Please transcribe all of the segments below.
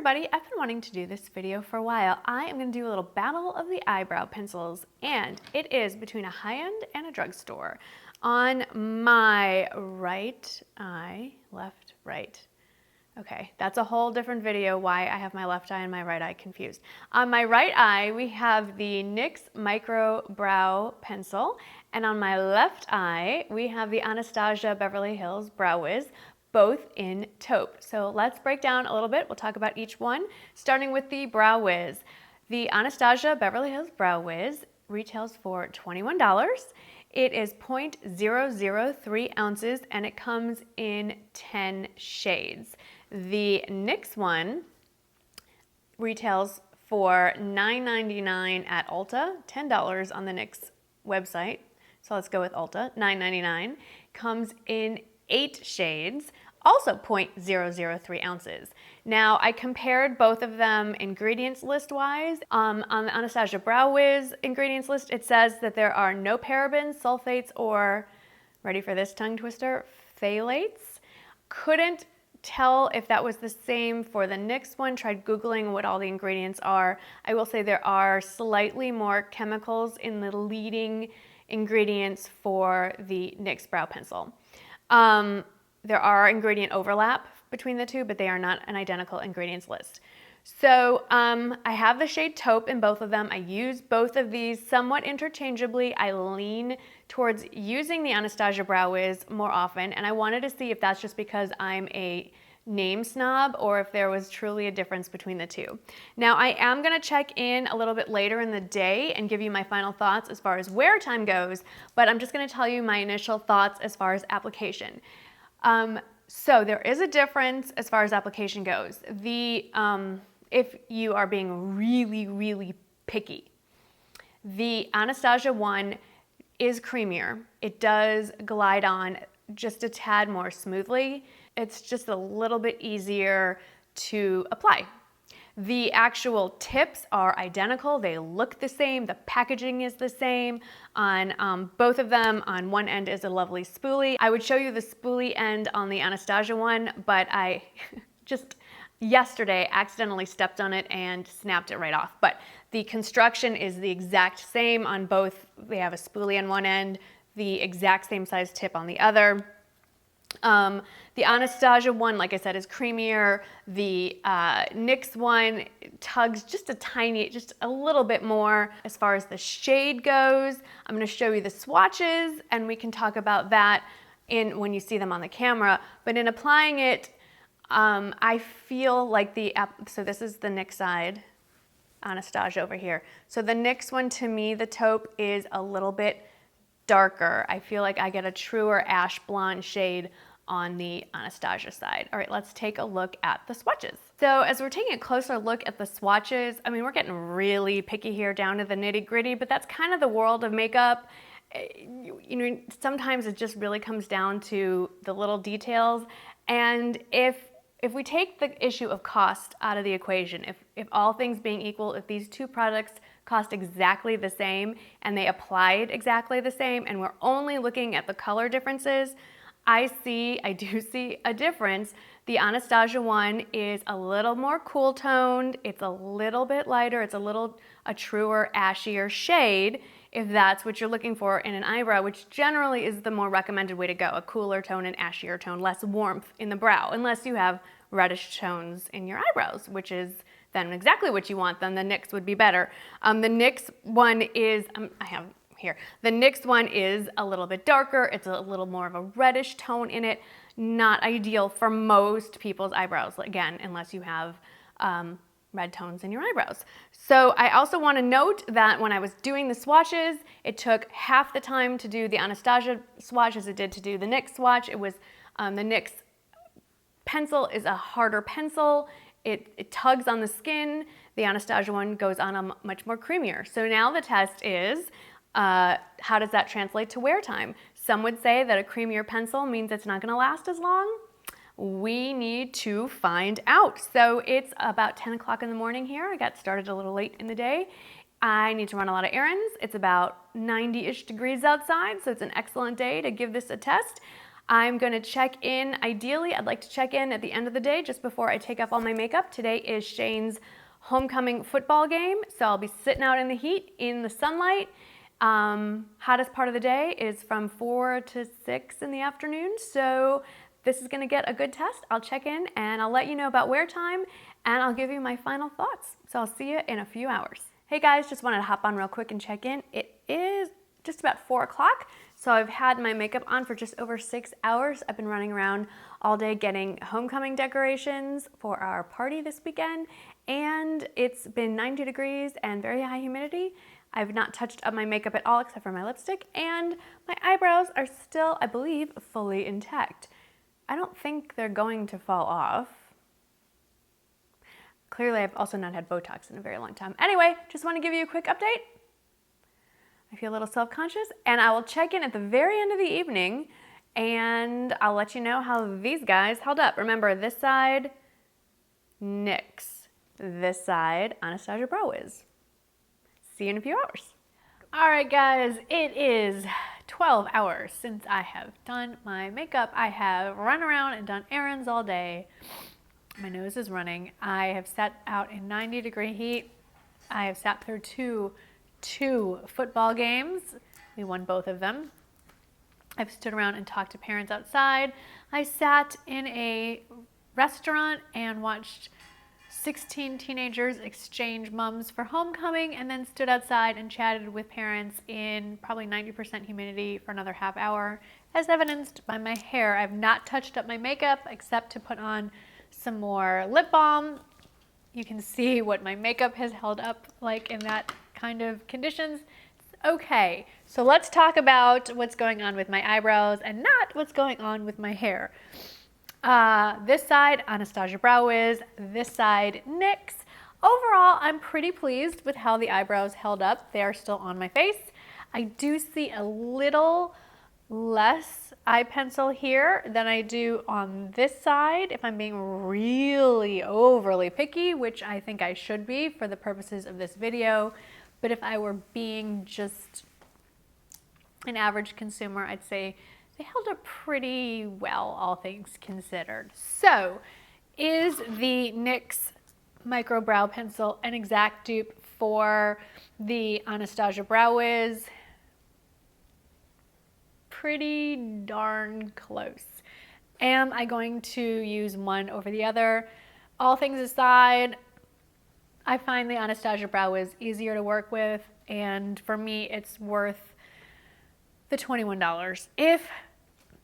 everybody, I've been wanting to do this video for a while. I am going to do a little battle of the eyebrow pencils, and it is between a high-end and a drugstore. On my right eye, left, right. Okay, that's a whole different video why I have my left eye and my right eye confused. On my right eye, we have the NYX Micro Brow Pencil, and on my left eye, we have the Anastasia Beverly Hills Brow Wiz, both in taupe. So let's break down a little bit. We'll talk about each one, starting with the Brow Wiz. The Anastasia Beverly Hills Brow Wiz retails for $21. It is 0.003 ounces and it comes in 10 shades. The NYX one retails for $9.99 at Ulta, $10 on the NYX website. So let's go with Ulta, $9.99. Comes in 8 shades, also 0.003 ounces. Now, I compared both of them ingredients list-wise. On the Anastasia Brow Wiz ingredients list, it says that there are no parabens, sulfates, or, ready for this tongue twister, phthalates. Couldn't tell if that was the same for the NYX one. Tried Googling what all the ingredients are. I will say there are slightly more chemicals in the leading ingredients for the NYX Brow Pencil. There are ingredient overlap between the two, but they are not an identical ingredients list. So I have the shade taupe in both of them. I use both of these somewhat interchangeably. I lean towards using the Anastasia Brow Wiz more often, and I wanted to see if that's just because I'm a name snob or if there was truly a difference between the two. Now, I am going to check in a little bit later in the day and give you my final thoughts as far as wear time goes, but I'm just going to tell you my initial thoughts as far as application. So there is a difference as far as application goes. If you are being really, really picky, the Anastasia one is creamier. It does glide on just a tad more smoothly. It's just a little bit easier to apply. The actual tips are identical. They look the same. The packaging is the same on both of them. On one end is a lovely spoolie. I would show you the spoolie end on the Anastasia one, but I just yesterday accidentally stepped on it and snapped it right off. But the construction is the exact same on both. They have a spoolie on one end, the exact same size tip on the other. The Anastasia one, like I said, is creamier. The NYX one tugs just a little bit more. As far as the shade goes, I'm going to show you the swatches and we can talk about that when you see them on the camera. But in applying it, I feel like so this is the NYX side, Anastasia over here. So the NYX one, to me, the taupe is a little bit darker. I feel like I get a truer ash blonde shade on the Anastasia side. All right, let's take a look at the swatches. So as we're taking a closer look at the swatches, I mean, we're getting really picky here down to the nitty gritty, but that's kind of the world of makeup. You know, sometimes it just really comes down to the little details. And if we take the issue of cost out of the equation, if all things being equal, if these two products cost exactly the same and they applied exactly the same and we're only looking at the color differences, I do see a difference. The Anastasia one is a little more cool toned. It's a little bit lighter. It's a truer, ashier shade, if that's what you're looking for in an eyebrow, which generally is the more recommended way to go, a cooler tone and ashier tone, less warmth in the brow, unless you have reddish tones in your eyebrows, which is then exactly what you want. Then the NYX would be better. The NYX one is, I have here, the NYX one is a little bit darker. It's a little more of a reddish tone in it. Not ideal for most people's eyebrows, again, unless you have red tones in your eyebrows. So I also want to note that when I was doing the swatches, it took half the time to do the Anastasia swatch as it did to do the NYX swatch. It was the NYX pencil is a harder pencil. It tugs on the skin. The Anastasia one goes on a much more creamier. So now the test is, how does that translate to wear time? Some would say that a creamier pencil means it's not going to last as long. We need to find out. So it's about 10 o'clock in the morning here. I got started a little late in the day. I need to run a lot of errands. It's about 90-ish degrees outside, so it's an excellent day to give this a test. I'm gonna check in. Ideally, I'd like to check in at the end of the day just before I take off all my makeup. Today is Shane's homecoming football game, so I'll be sitting out in the heat, in the sunlight. Hottest part of the day is from 4 to 6 in the afternoon, so this is gonna get a good test. I'll check in and I'll let you know about wear time and I'll give you my final thoughts. So I'll see you in a few hours. Hey guys, just wanted to hop on real quick and check in. It is just about 4 o'clock, so I've had my makeup on for just over 6 hours. I've been running around all day getting homecoming decorations for our party this weekend, and it's been 90 degrees and very high humidity. I've not touched up my makeup at all except for my lipstick, and my eyebrows are still, I believe, fully intact. I don't think they're going to fall off. Clearly, I've also not had Botox in a very long time. Anyway, just want to give you a quick update. I feel a little self-conscious, and I will check in at the very end of the evening, and I'll let you know how these guys held up. Remember, this side, NYX. This side, Anastasia Brow Wiz. See you in a few hours. All right, guys, it is 12 hours since I have done my makeup. I have run around and done errands all day. My nose is running. I have sat out in 90-degree heat. I have sat through two football games. We won both of them. I've stood around and talked to parents outside. I sat in a restaurant and watched 16 teenagers exchange mums for homecoming, and then stood outside and chatted with parents in probably 90% humidity for another half hour, as evidenced by my hair. I've not touched up my makeup except to put on some more lip balm. You can see what my makeup has held up like in that kind of conditions. Okay, so let's talk about what's going on with my eyebrows and not what's going on with my hair. This side, Anastasia Brow Wiz. This side, NYX. Overall, I'm pretty pleased with how the eyebrows held up. They are still on my face. I do see a little less eye pencil here than I do on this side if I'm being really overly picky, which I think I should be for the purposes of this video. But if I were being just an average consumer, I'd say they held up pretty well, all things considered. So, is the NYX Micro Brow Pencil an exact dupe for the Anastasia Brow Wiz? Pretty darn close. Am I going to use one over the other? All things aside, I find the Anastasia Brow Wiz easier to work with, and for me, it's worth the $21. If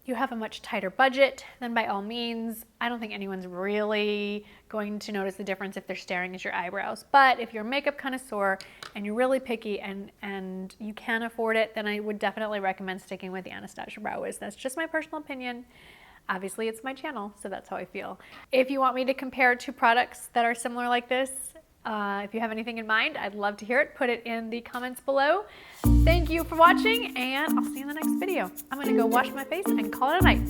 you have a much tighter budget, then by all means, I don't think anyone's really going to notice the difference if they're staring at your eyebrows. But if you're a makeup connoisseur and you're really picky and you can afford it, then I would definitely recommend sticking with the Anastasia Brow Wiz. That's just my personal opinion. Obviously, it's my channel, so that's how I feel. If you want me to compare two products that are similar like this, if you have anything in mind, I'd love to hear it. Put it in the comments below. Thank you for watching, and I'll see you in the next video. I'm gonna go wash my face and call it a night.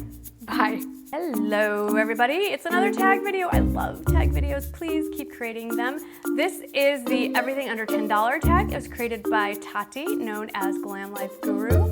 Bye. Hello, everybody. It's another tag video. I love tag videos. Please keep creating them. This is the Everything Under $10 tag. It was created by Tati, known as Glam Life Guru.